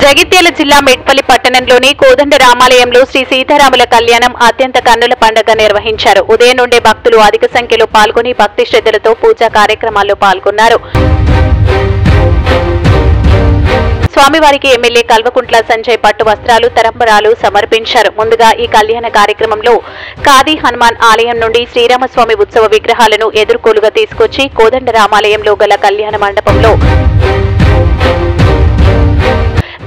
జగిత్యాల జిల్లా మెట్పల్లి పట్టణంలోని కోదండ రామాలయంలో శ్రీ సీతారాముల కళ్యాణం అత్యంత కన్నుల పండుగ నిర్వహించారు. ఉదయం నుండే భక్తులు అధిక సంఖ్యలో పాల్గొని భక్తి శ్రద్ధలతో పూజా కార్యక్రమాల్లో పాల్గొన్నారు. స్వామివారికి ఎమ్మెల్యే కల్వకుంట్ల సంజయ్ పట్టు వస్త్రాలు తరంబరాలు సమర్పించారు. ముందుగా ఈ కళ్యాణ కార్యక్రమంలో కాది హనుమాన్ ఆలయం నుండి శ్రీరామస్వామి ఉత్సవ విగ్రహాలను ఎదుర్కోలుగా తీసుకొచ్చి కోదండ రామాలయంలో గల కళ్యాణ మండపంలో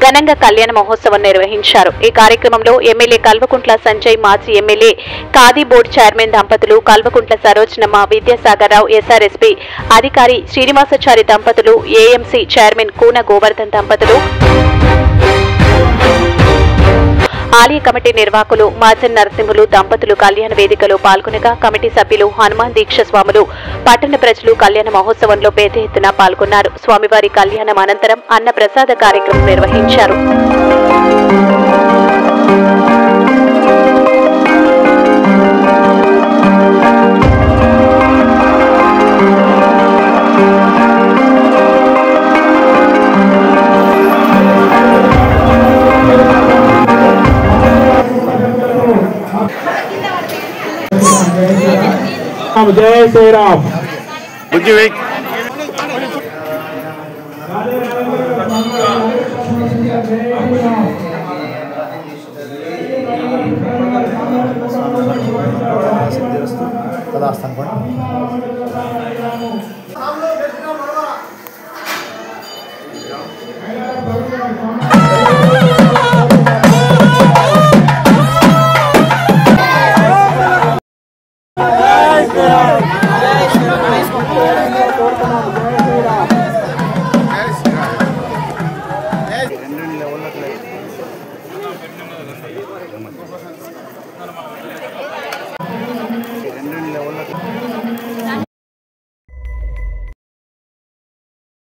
ఘనంగా కళ్యాణ మహోత్సవం నిర్వహించారు. ఈ కార్యక్రమంలో ఎమ్మెల్యే కల్వకుంట్ల సంజయ్, మాజీ ఎమ్మెల్యే ఖాదీ బోర్డు చైర్మన్ దంపతులు కల్వకుంట్ల సరోజనమ్మ, విద్యాసాగర్ రావు, ఎస్ఆర్ఎస్పీ అధికారి శ్రీనివాసాచారి దంపతులు, ఏఎంసీ చైర్మన్ కూన గోవర్ధన్ దంపతులు, ఆలయ కమిటీ నిర్వాహకులు మాజన్ నరసింహులు దంపతులు కళ్యాణ వేదికలో పాల్గొనగా కమిటీ సభ్యులు హనుమాన్ దీక్ష స్వాములు, పట్టణ ప్రజలు కళ్యాణ మహోత్సవంలో పెద్ద ఎత్తున పాల్గొన్నారు. స్వామివారి కళ్యాణం అనంతరం అన్న ప్రసాద కార్యక్రమం నిర్వహించారు. जय श्री राम।